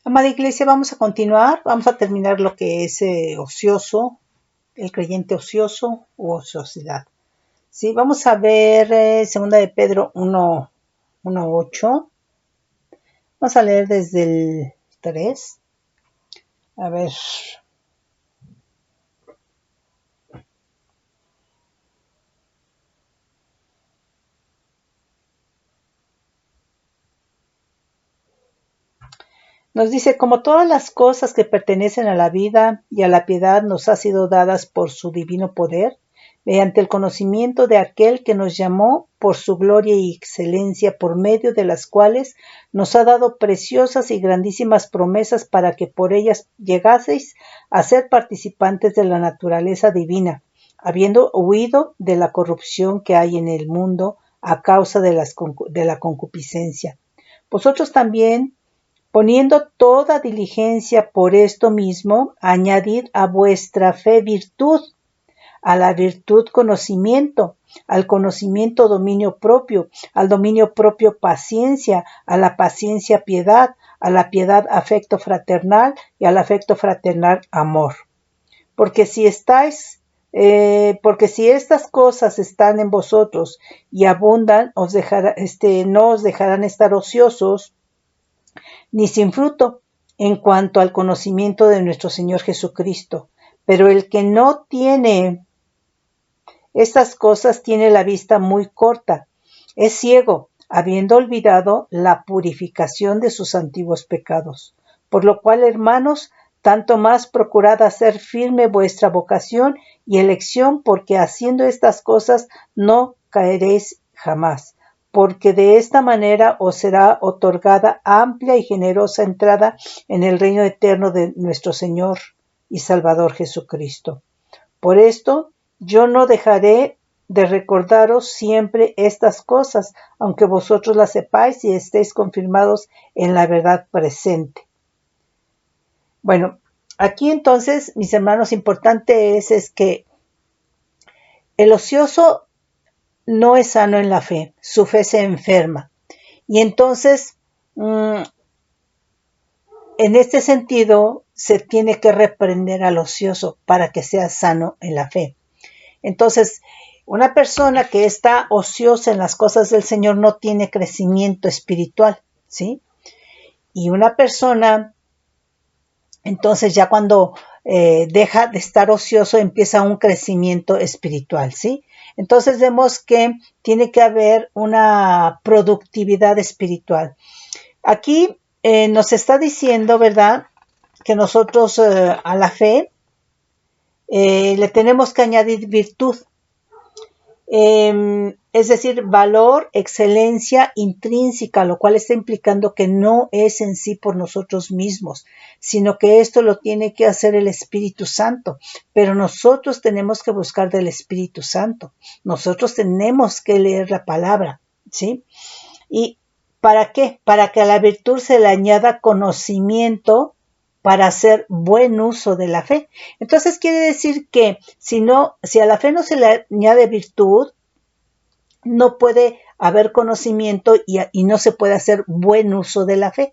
Amada Iglesia, vamos a continuar, vamos a terminar lo que es ocioso, el creyente ocioso u ociosidad. Sí, vamos a ver segunda de Pedro 1:8. Vamos a leer desde el 3. A ver. Nos dice, como todas las cosas que pertenecen a la vida y a la piedad nos ha sido dadas por su divino poder, mediante el conocimiento de aquel que nos llamó por su gloria y excelencia, por medio de las cuales nos ha dado preciosas y grandísimas promesas para que por ellas llegaseis a ser participantes de la naturaleza divina, habiendo huido de la corrupción que hay en el mundo a causa de la concupiscencia. Vosotros también, poniendo toda diligencia por esto mismo, añadid a vuestra fe virtud, a la virtud conocimiento, al conocimiento dominio propio, al dominio propio paciencia, a la paciencia piedad, a la piedad afecto fraternal y al afecto fraternal amor. Porque si estas cosas están en vosotros y abundan, no os dejarán estar ociosos ni sin fruto en cuanto al conocimiento de nuestro Señor Jesucristo. Pero el que no tiene estas cosas tiene la vista muy corta, es ciego, habiendo olvidado la purificación de sus antiguos pecados. Por lo cual, hermanos, tanto más procurad hacer firme vuestra vocación y elección, porque haciendo estas cosas no caeréis jamás, porque de esta manera os será otorgada amplia y generosa entrada en el reino eterno de nuestro Señor y Salvador Jesucristo. Por esto, yo no dejaré de recordaros siempre estas cosas, aunque vosotros las sepáis y estéis confirmados en la verdad presente. Bueno, aquí entonces, mis hermanos, importante es que el ocioso no es sano en la fe, su fe se enferma. Y entonces, en este sentido, se tiene que reprender al ocioso para que sea sano en la fe. Entonces, una persona que está ociosa en las cosas del Señor no tiene crecimiento espiritual, ¿sí? Y una persona, entonces ya cuando deja de estar ocioso, empieza un crecimiento espiritual, ¿sí? Entonces vemos que tiene que haber una productividad espiritual. Aquí nos está diciendo, ¿verdad?, que nosotros a la fe le tenemos que añadir virtud. Es decir, valor, excelencia intrínseca, lo cual está implicando que no es en sí por nosotros mismos, sino que esto lo tiene que hacer el Espíritu Santo. Pero nosotros tenemos que buscar del Espíritu Santo. Nosotros tenemos que leer la palabra, ¿sí? ¿Y para qué? Para que a la virtud se le añada conocimiento para hacer buen uso de la fe. Entonces quiere decir que si a la fe no se le añade virtud, no puede haber conocimiento y no se puede hacer buen uso de la fe,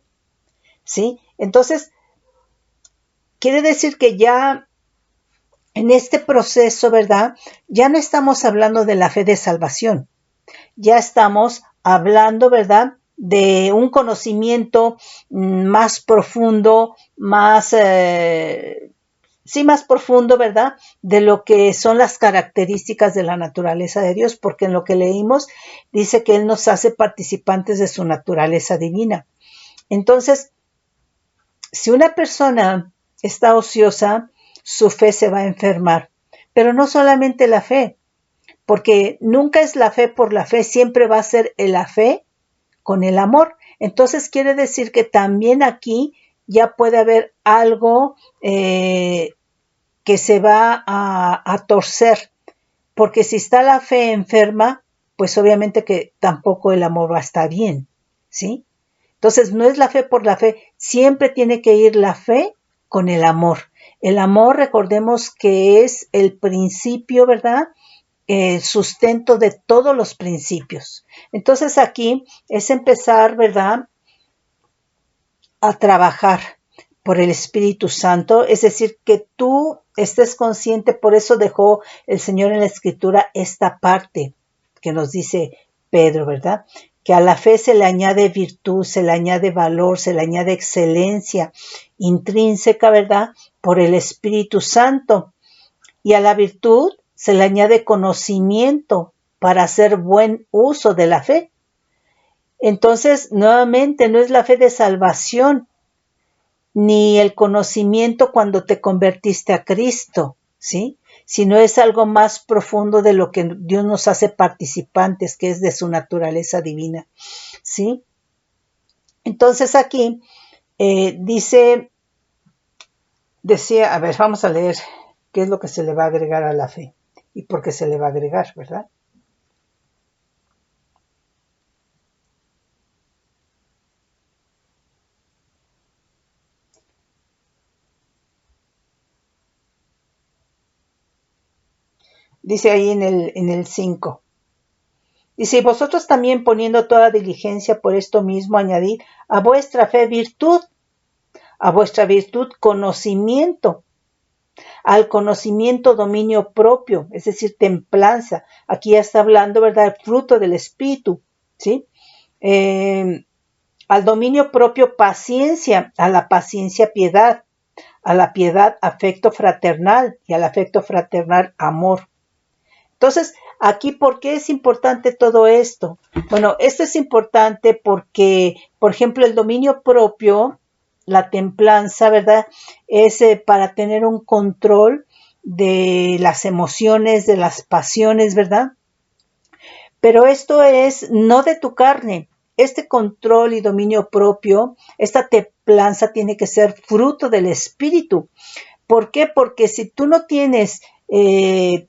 ¿sí? Entonces, quiere decir que ya en este proceso, ¿verdad?, ya no estamos hablando de la fe de salvación, ya estamos hablando, ¿verdad?, de un conocimiento más profundo, más profundo, ¿verdad?, de lo que son las características de la naturaleza de Dios, porque en lo que leímos dice que Él nos hace participantes de su naturaleza divina. Entonces, si una persona está ociosa, su fe se va a enfermar, pero no solamente la fe, porque nunca es la fe por la fe, siempre va a ser la fe con el amor. Entonces quiere decir que también aquí ya puede haber algo que se va a torcer, porque si está la fe enferma, pues obviamente que tampoco el amor va a estar bien, ¿sí? Entonces no es la fe por la fe, siempre tiene que ir la fe con el amor. El amor, recordemos que es el principio, ¿verdad?, el sustento de todos los principios. Entonces aquí es empezar, ¿verdad?, a trabajar. por el Espíritu Santo, es decir, que tú estés consciente, por eso dejó el Señor en la Escritura esta parte que nos dice Pedro, ¿verdad? Que a la fe se le añade virtud, se le añade valor, se le añade excelencia intrínseca, ¿verdad? Por el Espíritu Santo. Y a la virtud se le añade conocimiento para hacer buen uso de la fe. Entonces, nuevamente, no es la fe de salvación, ni el conocimiento cuando te convertiste a Cristo, ¿sí? Sino es algo más profundo de lo que Dios nos hace participantes, que es de su naturaleza divina, ¿sí? Entonces aquí decía, a ver, vamos a leer qué es lo que se le va a agregar a la fe y por qué se le va a agregar, ¿verdad? Dice ahí en el 5. Dice, y vosotros también poniendo toda diligencia por esto mismo, añadid a vuestra fe virtud, a vuestra virtud conocimiento, al conocimiento dominio propio, es decir, templanza. Aquí ya está hablando, ¿verdad?, el fruto del Espíritu, ¿sí? Al dominio propio paciencia, a la paciencia piedad, a la piedad afecto fraternal y al afecto fraternal amor. Entonces, aquí, ¿por qué es importante todo esto? Bueno, esto es importante porque, por ejemplo, el dominio propio, la templanza, ¿verdad? Es para tener un control de las emociones, de las pasiones, ¿verdad? Pero esto es no de tu carne. Este control y dominio propio, esta templanza tiene que ser fruto del Espíritu. ¿Por qué? Porque si tú no tienes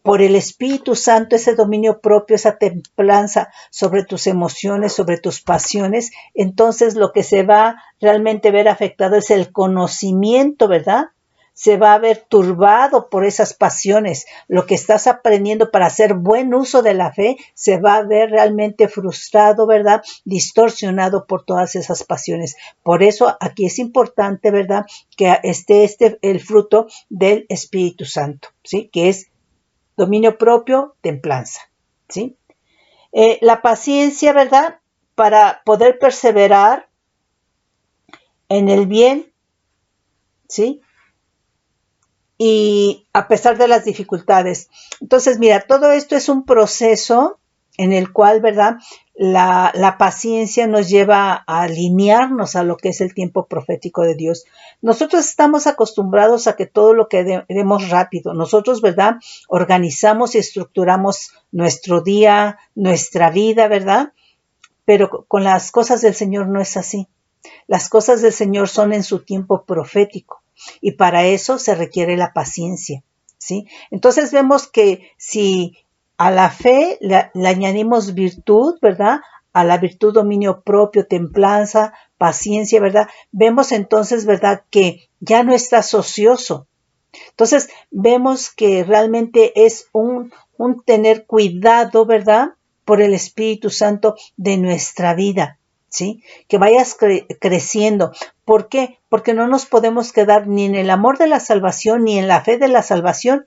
por el Espíritu Santo ese dominio propio, esa templanza sobre tus emociones, sobre tus pasiones, entonces lo que se va realmente a ver afectado es el conocimiento, ¿verdad? Se va a ver turbado por esas pasiones. Lo que estás aprendiendo para hacer buen uso de la fe se va a ver realmente frustrado, ¿verdad? Distorsionado por todas esas pasiones. Por eso aquí es importante, ¿verdad?, que esté el fruto del Espíritu Santo, ¿sí? Que es dominio propio, templanza, ¿sí? La paciencia, ¿verdad?, para poder perseverar en el bien, ¿sí? Y a pesar de las dificultades. Entonces, mira, todo esto es un proceso en el cual, ¿verdad?, la paciencia nos lleva a alinearnos a lo que es el tiempo profético de Dios. Nosotros estamos acostumbrados a que todo lo que demos rápido. Nosotros, ¿verdad?, organizamos y estructuramos nuestro día, nuestra vida, ¿verdad? Pero con las cosas del Señor no es así. Las cosas del Señor son en su tiempo profético y para eso se requiere la paciencia, ¿sí? Entonces vemos que si a la fe le añadimos virtud, ¿verdad?, a la virtud dominio propio, templanza, paciencia, ¿verdad?, vemos entonces, ¿verdad?, que ya no estás ocioso. Entonces vemos que realmente es un tener cuidado, ¿verdad?, por el Espíritu Santo de nuestra vida, ¿sí? Que vayas creciendo. ¿Por qué? Porque no nos podemos quedar ni en el amor de la salvación ni en la fe de la salvación,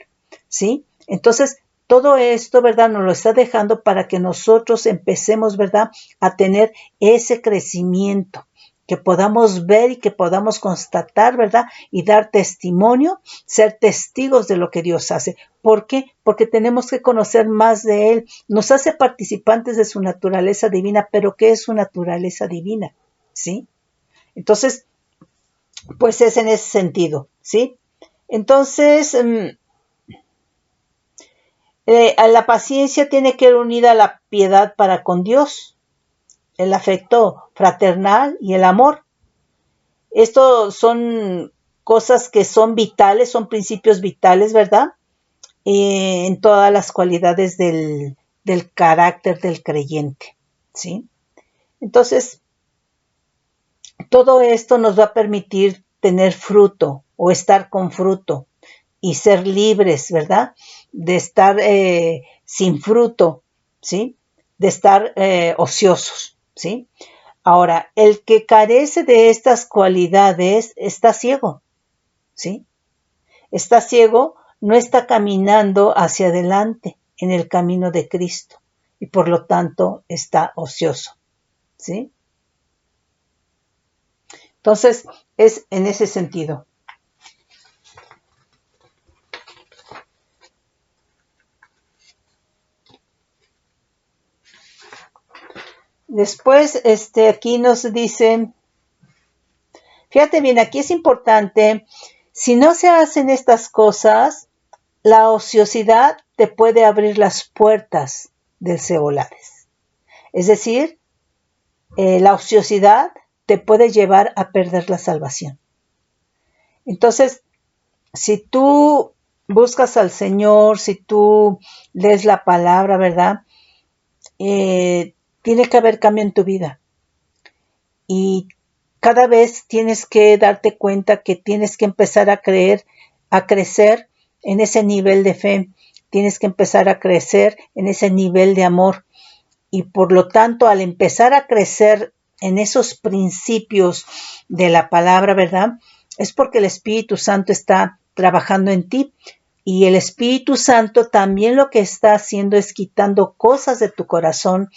¿sí? Entonces, todo esto, ¿verdad?, nos lo está dejando para que nosotros empecemos, ¿verdad?, a tener ese crecimiento, que podamos ver y que podamos constatar, ¿verdad?, y dar testimonio, ser testigos de lo que Dios hace. ¿Por qué? Porque tenemos que conocer más de Él. Nos hace participantes de su naturaleza divina, pero ¿qué es su naturaleza divina? ¿Sí? Entonces, pues es en ese sentido, ¿sí? Entonces, la paciencia tiene que ir unida a la piedad para con Dios, el afecto fraternal y el amor. Esto son cosas que son vitales, son principios vitales, ¿verdad?, en todas las cualidades del carácter del creyente, ¿sí? Entonces, todo esto nos va a permitir tener fruto o estar con fruto y ser libres, ¿verdad?, de estar sin fruto, ¿sí?, de estar ociosos, ¿sí? Ahora, el que carece de estas cualidades está ciego, ¿sí? Está ciego, no está caminando hacia adelante en el camino de Cristo y por lo tanto está ocioso, ¿sí? Entonces, es en ese sentido. Después, aquí nos dice, fíjate bien, aquí es importante, si no se hacen estas cosas, la ociosidad te puede abrir las puertas del Seol Hades. Es decir, la ociosidad te puede llevar a perder la salvación. Entonces, si tú buscas al Señor, si tú lees la palabra, ¿verdad? Tiene que haber cambio en tu vida. Y cada vez tienes que darte cuenta que tienes que empezar a crecer en ese nivel de fe. Tienes que empezar a crecer en ese nivel de amor. Y por lo tanto, al empezar a crecer en esos principios de la palabra, ¿verdad? Es porque el Espíritu Santo está trabajando en ti. Y el Espíritu Santo también lo que está haciendo es quitando cosas de tu corazón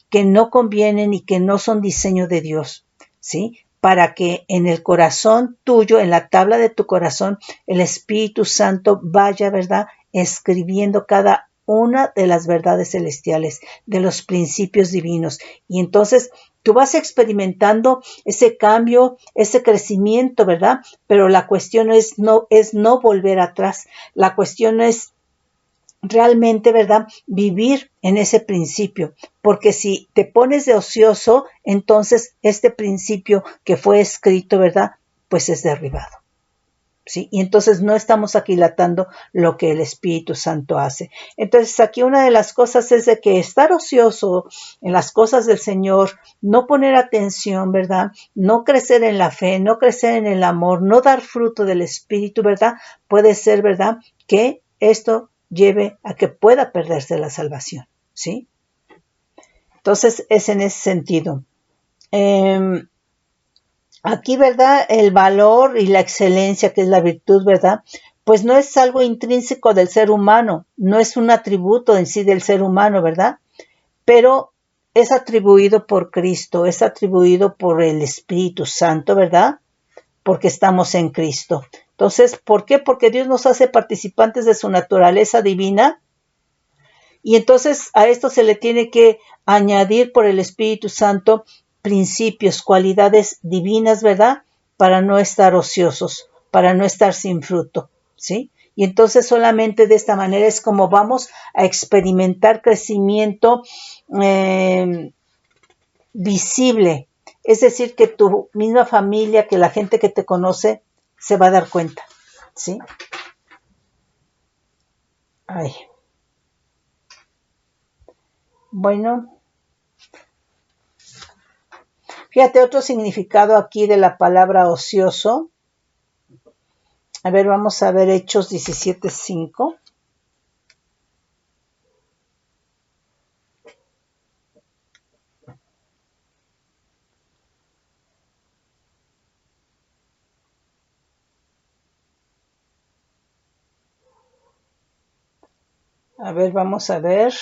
que no convienen y que no son diseño de Dios, ¿sí? Para que en el corazón tuyo, en la tabla de tu corazón, el Espíritu Santo vaya, ¿verdad? Escribiendo cada una de las verdades celestiales, de los principios divinos. Y entonces tú vas experimentando ese cambio, ese crecimiento, ¿verdad? Pero la cuestión es no volver atrás. La cuestión es realmente, ¿verdad? Vivir en ese principio, porque si te pones de ocioso, entonces este principio que fue escrito, ¿verdad? Pues es derribado, ¿sí? Y entonces no estamos aquilatando lo que el Espíritu Santo hace. Entonces aquí una de las cosas es de que estar ocioso en las cosas del Señor, no poner atención, ¿verdad? No crecer en la fe, no crecer en el amor, no dar fruto del Espíritu, ¿verdad? Puede ser, ¿verdad? Que esto lleve a que pueda perderse la salvación, ¿sí? Entonces es en ese sentido. Aquí, ¿verdad? El valor y la excelencia, que es la virtud, ¿verdad? Pues no es algo intrínseco del ser humano, no es un atributo en sí del ser humano, ¿verdad? Pero es atribuido por Cristo, es atribuido por el Espíritu Santo, ¿verdad? Porque estamos en Cristo. Entonces, ¿por qué? Porque Dios nos hace participantes de su naturaleza divina y entonces a esto se le tiene que añadir por el Espíritu Santo principios, cualidades divinas, ¿verdad? Para no estar ociosos, para no estar sin fruto, ¿sí? Y entonces solamente de esta manera es como vamos a experimentar crecimiento visible. Es decir, que tu misma familia, que la gente que te conoce, se va a dar cuenta, ¿sí? Ay. Bueno, fíjate otro significado aquí de la palabra ocioso. A ver, vamos a ver Hechos 17:5. A ver, vamos a ver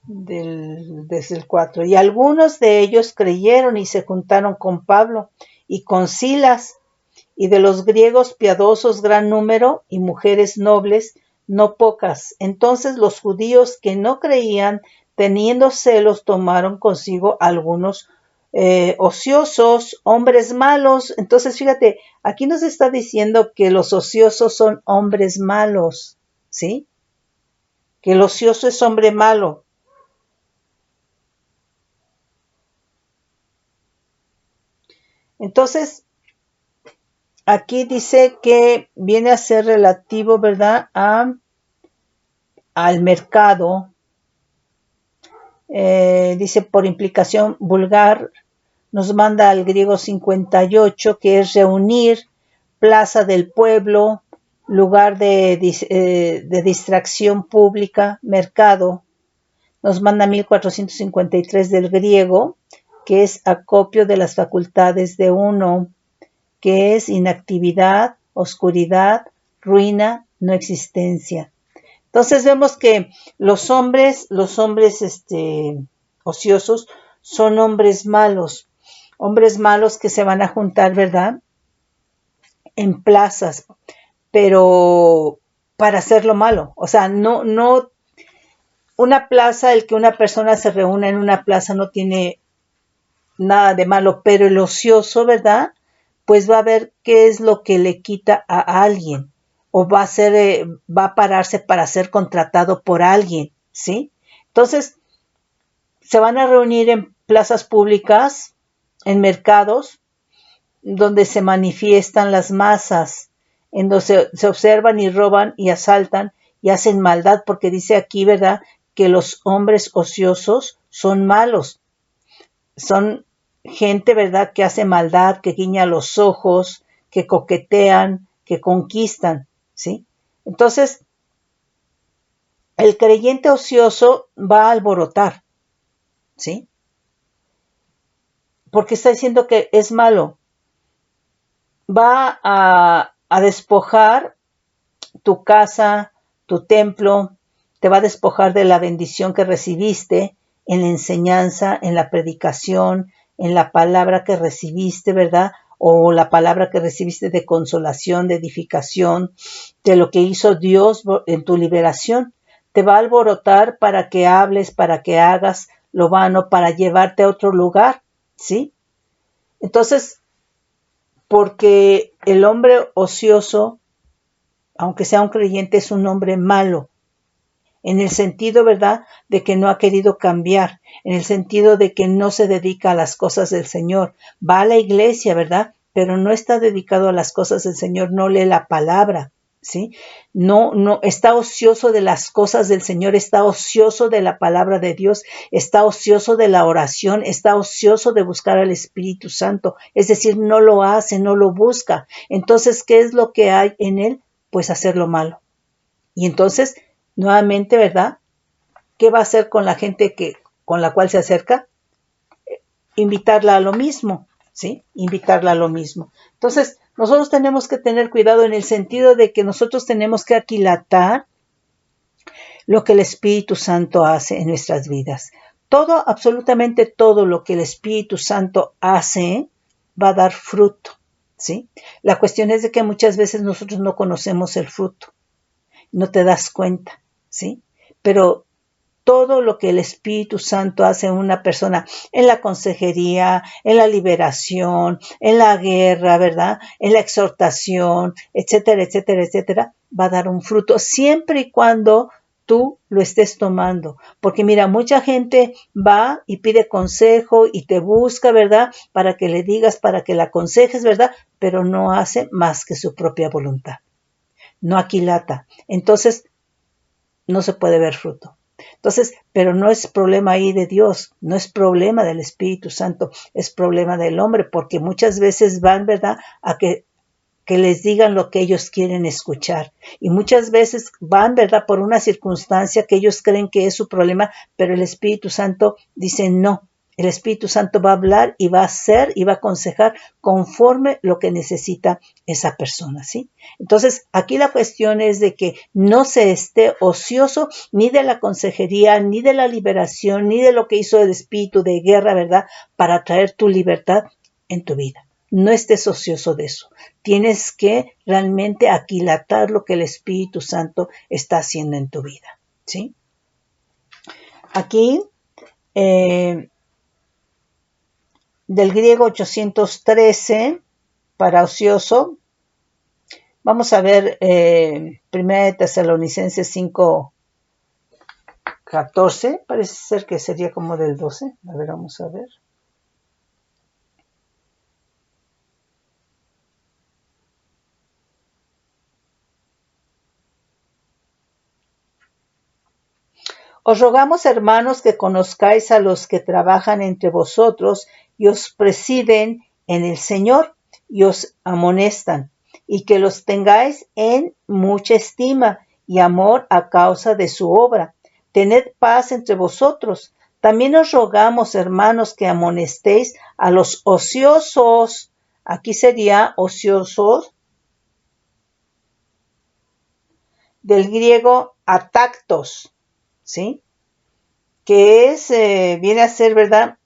desde el 4. Y algunos de ellos creyeron y se juntaron con Pablo y con Silas, y de los griegos piadosos gran número, y mujeres nobles no pocas. Entonces los judíos que no creían, teniendo celos, tomaron consigo algunos ociosos, hombres malos. Entonces fíjate, aquí nos está diciendo que los ociosos son hombres malos, ¿sí? Que el ocioso es hombre malo. Entonces, aquí dice que viene a ser relativo, ¿verdad? Al mercado. Dice por implicación vulgar, nos manda al griego 58, que es reunir, plaza del pueblo, lugar de distracción pública, mercado. Nos manda 1453 del griego, que es acopio de las facultades de uno, que es inactividad, oscuridad, ruina, no existencia. Entonces vemos que los hombres ociosos son hombres malos que se van a juntar, ¿verdad? En plazas, pero para hacer lo malo. O sea, no, una plaza, el que una persona se reúna en una plaza no tiene nada de malo, pero el ocioso, ¿verdad? Pues va a ver qué es lo que le quita a alguien o va a pararse para ser contratado por alguien, ¿sí? Entonces, se van a reunir en plazas públicas, en mercados, donde se manifiestan las masas, en donde se observan y roban y asaltan y hacen maldad, porque dice aquí, ¿verdad?, que los hombres ociosos son malos, son gente, ¿verdad?, que hace maldad, que guiña los ojos, que coquetean, que conquistan, ¿sí? Entonces, el creyente ocioso va a alborotar, ¿sí? Porque está diciendo que es malo. Va a despojar tu casa, tu templo, te va a despojar de la bendición que recibiste en la enseñanza, en la predicación, en la palabra que recibiste, ¿verdad? O la palabra que recibiste de consolación, de edificación, de lo que hizo Dios en tu liberación. Te va a alborotar para que hables, para que hagas lo vano, para llevarte a otro lugar, ¿sí? Entonces, porque el hombre ocioso, aunque sea un creyente, es un hombre malo, en el sentido, ¿verdad?, de que no ha querido cambiar, en el sentido de que no se dedica a las cosas del Señor. Va a la iglesia, ¿verdad?, pero no está dedicado a las cosas del Señor, no lee la palabra, ¿sí? No, está ocioso de las cosas del Señor, está ocioso de la palabra de Dios, está ocioso de la oración, está ocioso de buscar al Espíritu Santo, es decir, no lo hace, no lo busca. Entonces, ¿qué es lo que hay en él? Pues hacer lo malo. Y entonces, nuevamente, ¿verdad?, ¿qué va a hacer con la gente con la cual se acerca? Invitarla a lo mismo, ¿sí? Invitarla a lo mismo. Entonces, nosotros tenemos que tener cuidado en el sentido de que nosotros tenemos que aquilatar lo que el Espíritu Santo hace en nuestras vidas. Todo, absolutamente todo lo que el Espíritu Santo hace va a dar fruto, ¿sí? La cuestión es de que muchas veces nosotros no conocemos el fruto, no te das cuenta, ¿sí? Pero todo lo que el Espíritu Santo hace en una persona, en la consejería, en la liberación, en la guerra, ¿verdad?, en la exhortación, etcétera, etcétera, etcétera, va a dar un fruto siempre y cuando tú lo estés tomando. Porque mira, mucha gente va y pide consejo y te busca, ¿verdad?, para que le digas, para que la aconsejes, ¿verdad?, pero no hace más que su propia voluntad. No aquilata. Entonces, no se puede ver fruto. Entonces, pero no es problema ahí de Dios, no es problema del Espíritu Santo, es problema del hombre, porque muchas veces van, ¿verdad?, a que les digan lo que ellos quieren escuchar. Y muchas veces van, ¿verdad?, por una circunstancia que ellos creen que es su problema, pero el Espíritu Santo dice no. El Espíritu Santo va a hablar y va a hacer y va a aconsejar conforme lo que necesita esa persona, ¿sí? Entonces, aquí la cuestión es de que no se esté ocioso ni de la consejería, ni de la liberación, ni de lo que hizo el Espíritu de guerra, ¿verdad?, para traer tu libertad en tu vida. No estés ocioso de eso. Tienes que realmente aquilatar lo que el Espíritu Santo está haciendo en tu vida, ¿sí? Aquí, del griego 813 para ocioso, vamos a ver 1 Tesalonicenses 5:14, parece ser que sería como del 12, a ver, vamos a ver. Os rogamos, hermanos, que conozcáis a los que trabajan entre vosotros y os presiden en el Señor y os amonestan, y que los tengáis en mucha estima y amor a causa de su obra. Tened paz entre vosotros. También os rogamos, hermanos, que amonestéis a los ociosos. Aquí sería ociosos, del griego atactos, ¿sí? Que es, viene a ser, ¿verdad?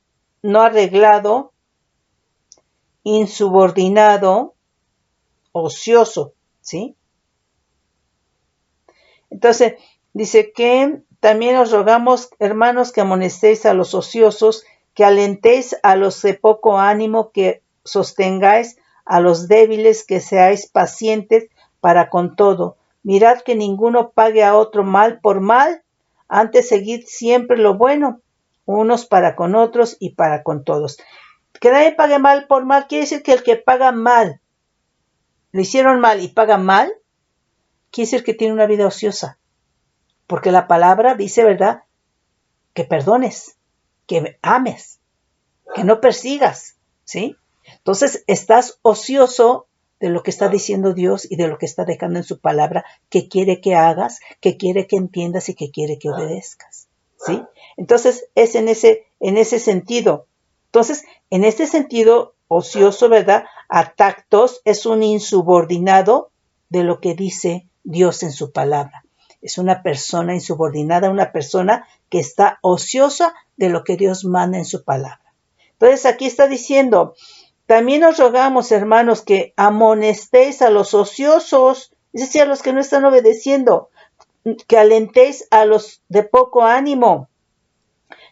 No arreglado, insubordinado, ocioso, ¿sí? Entonces, dice que también os rogamos, hermanos, que amonestéis a los ociosos, que alentéis a los de poco ánimo, que sostengáis a los débiles, que seáis pacientes para con todo. Mirad que ninguno pague a otro mal por mal, antes seguid siempre lo bueno, unos para con otros y para con todos. Que nadie pague mal por mal, quiere decir que el que paga mal, le hicieron mal y paga mal, quiere decir que tiene una vida ociosa. Porque la palabra dice, ¿verdad? Que perdones, que ames, que no persigas, ¿sí? Entonces estás ocioso de lo que está diciendo Dios y de lo que está dejando en su palabra, que quiere que hagas, que quiere que entiendas y que quiere que obedezcas, ¿sí? Entonces es en ese sentido. Entonces, en este sentido, ocioso, ¿verdad? Atactos es un insubordinado de lo que dice Dios en su palabra. Es una persona insubordinada, una persona que está ociosa de lo que Dios manda en su palabra. Entonces aquí está diciendo, también os rogamos, hermanos, que amonestéis a los ociosos, es decir, a los que no están obedeciendo, que alentéis a los de poco ánimo,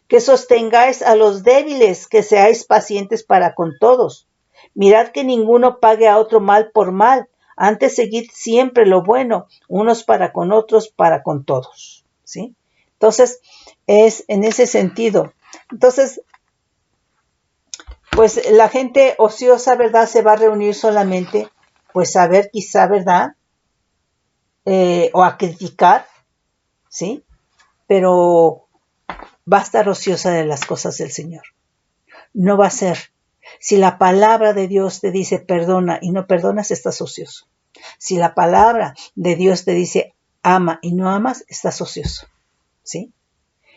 que sostengáis a los débiles, que seáis pacientes para con todos. Mirad que ninguno pague a otro mal por mal, antes seguid siempre lo bueno, unos para con otros, para con todos, ¿sí? Entonces, es en ese sentido. Entonces, pues la gente ociosa, ¿verdad? Se va a reunir solamente, pues a ver quizá, ¿verdad? O a criticar, ¿sí? Pero va a estar ociosa de las cosas del Señor. No va a ser. Si la palabra de Dios te dice perdona y no perdonas, estás ocioso. Si la palabra de Dios te dice ama y no amas, estás ocioso, ¿sí?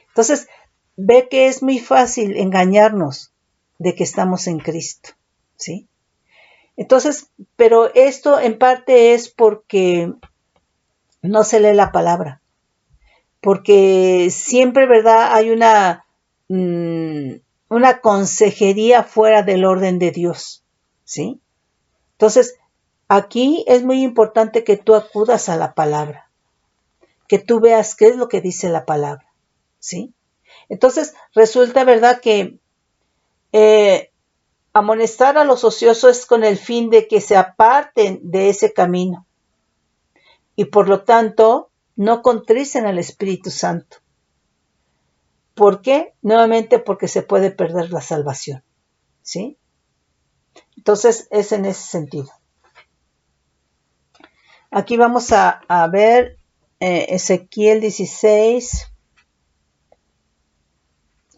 Entonces, ve que es muy fácil engañarnos de que estamos en Cristo, ¿sí? Entonces, pero esto en parte es porque no se lee la palabra, porque siempre, ¿verdad? Hay una consejería fuera del orden de Dios, ¿sí? Entonces, aquí es muy importante que tú acudas a la palabra, que tú veas qué es lo que dice la palabra, ¿sí? Entonces, resulta, ¿verdad? Que amonestar a los ociosos es con el fin de que se aparten de ese camino y por lo tanto no contricen al Espíritu Santo. ¿Por qué? Nuevamente porque se puede perder la salvación, ¿sí? Entonces es en ese sentido. Aquí vamos a ver Ezequiel 16,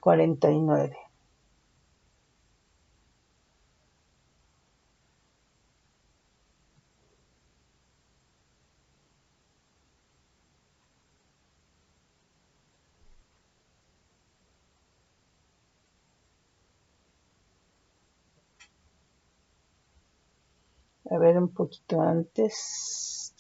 49. A ver un poquito antes.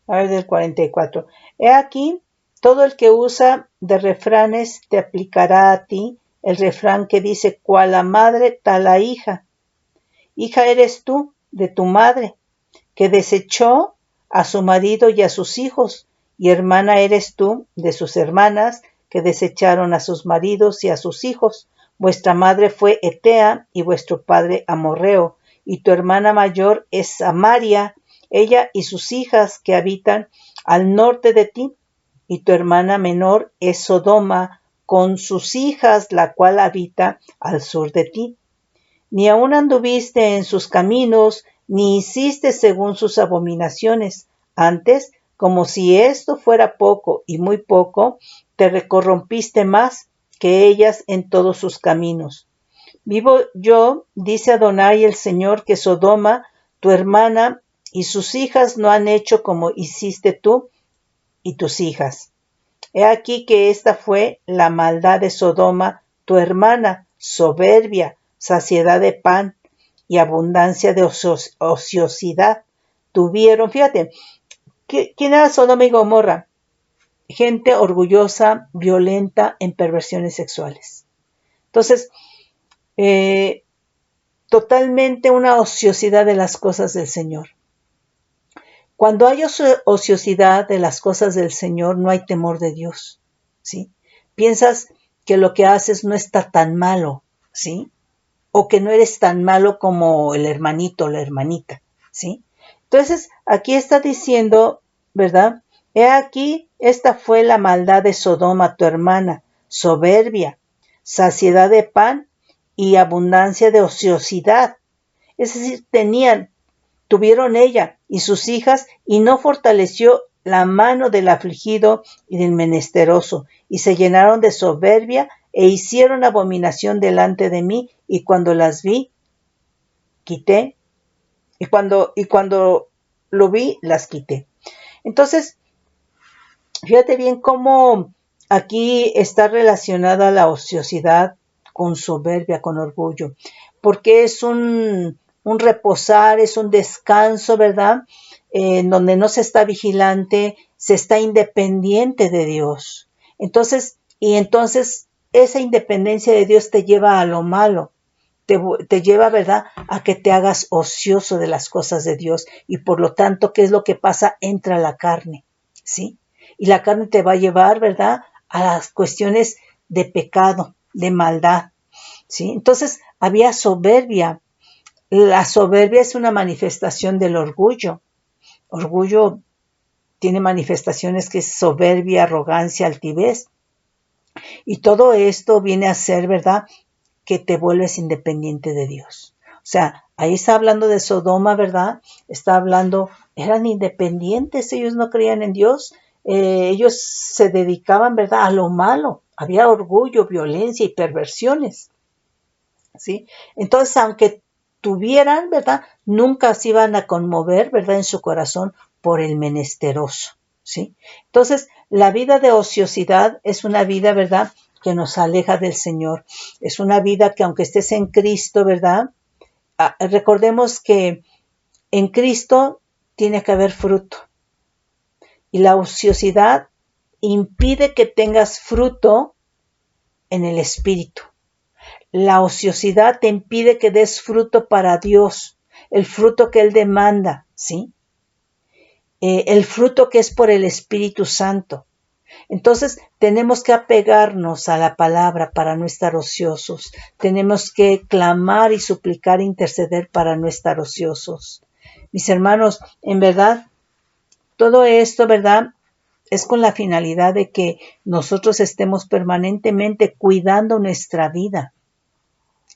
A ver, del 44. He aquí, todo el que usa de refranes te aplicará a ti el refrán que dice, cual la madre, tal la hija. Hija eres tú de tu madre, que desechó a su marido y a sus hijos, y hermana eres tú de sus hermanas, que desecharon a sus maridos y a sus hijos. Vuestra madre fue Etea y vuestro padre Amorreo, y tu hermana mayor es Samaria, ella y sus hijas que habitan al norte de ti, y tu hermana menor es Sodoma con sus hijas, la cual habita al sur de ti. Ni aun anduviste en sus caminos, ni hiciste según sus abominaciones. Antes, como si esto fuera poco y muy poco, te recorrompiste más que ellas en todos sus caminos. Vivo yo, dice Adonai el Señor, que Sodoma, tu hermana, y sus hijas no han hecho como hiciste tú, y tus hijas. He aquí que esta fue la maldad de Sodoma, tu hermana, soberbia, saciedad de pan y abundancia de ociosidad. Tuvieron, fíjate, ¿quién era Sodoma y Gomorra? Gente orgullosa, violenta en perversiones sexuales. Entonces, totalmente una ociosidad de las cosas del Señor. Cuando hay ociosidad de las cosas del Señor, no hay temor de Dios, ¿sí? Piensas que lo que haces no está tan malo, ¿sí? O que no eres tan malo como el hermanito o la hermanita, ¿sí? Entonces, aquí está diciendo, ¿verdad? He aquí, esta fue la maldad de Sodoma, tu hermana, soberbia, saciedad de pan y abundancia de ociosidad. Es decir, tuvieron ella y sus hijas, y no fortaleció la mano del afligido y del menesteroso, y se llenaron de soberbia e hicieron abominación delante de mí, y cuando las vi, quité, y cuando lo vi, las quité. Entonces, fíjate bien cómo aquí está relacionada la ociosidad con soberbia, con orgullo, porque es un reposar, es un descanso, ¿verdad? En donde no se está vigilante, se está independiente de Dios. Entonces esa independencia de Dios te lleva a lo malo, te lleva, ¿verdad?, a que te hagas ocioso de las cosas de Dios, y por lo tanto, ¿qué es lo que pasa? Entra la carne, ¿sí? Y la carne te va a llevar, ¿verdad?, a las cuestiones de pecado, de maldad, ¿sí? Entonces, había soberbia. La soberbia es una manifestación del orgullo. Orgullo tiene manifestaciones que es soberbia, arrogancia, altivez. Y todo esto viene a ser, ¿verdad?, que te vuelves independiente de Dios. O sea, ahí está hablando de Sodoma, ¿verdad? Está hablando, eran independientes, ellos no creían en Dios, ellos se dedicaban, ¿verdad?, a lo malo. Había orgullo, violencia y perversiones, ¿sí? Entonces, aunque tuvieran, ¿verdad?, nunca se iban a conmover, ¿verdad?, en su corazón por el menesteroso, ¿sí? Entonces, la vida de ociosidad es una vida, ¿verdad?, que nos aleja del Señor. Es una vida que, aunque estés en Cristo, ¿verdad?, recordemos que en Cristo tiene que haber fruto. Y la ociosidad impide que tengas fruto en el Espíritu. La ociosidad te impide que des fruto para Dios, el fruto que Él demanda, ¿sí? El fruto que es por el Espíritu Santo. Entonces, tenemos que apegarnos a la palabra para no estar ociosos. Tenemos que clamar y suplicar e interceder para no estar ociosos. Mis hermanos, en verdad, todo esto, ¿verdad?, es con la finalidad de que nosotros estemos permanentemente cuidando nuestra vida,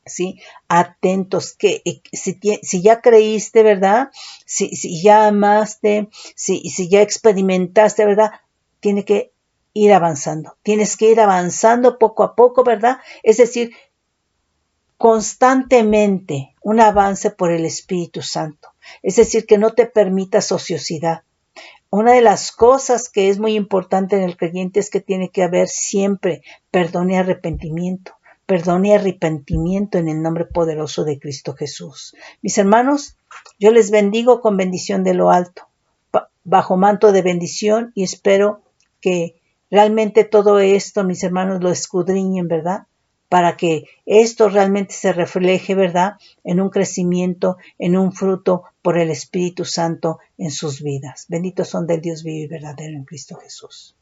¿sí? Atentos, que si ya creíste, ¿verdad?, si ya amaste, si ya experimentaste, ¿verdad?, tienes que ir avanzando poco a poco, ¿verdad? Es decir, constantemente un avance por el Espíritu Santo. Es decir, que no te permitas ociosidad. Una de las cosas que es muy importante en el creyente es que tiene que haber siempre perdón y arrepentimiento. Perdón y arrepentimiento en el nombre poderoso de Cristo Jesús. Mis hermanos, yo les bendigo con bendición de lo alto, bajo manto de bendición, y espero que realmente todo esto, mis hermanos, lo escudriñen, ¿verdad?, para que esto realmente se refleje, ¿verdad?, en un crecimiento, en un fruto por el Espíritu Santo en sus vidas. Benditos son del Dios vivo y verdadero en Cristo Jesús.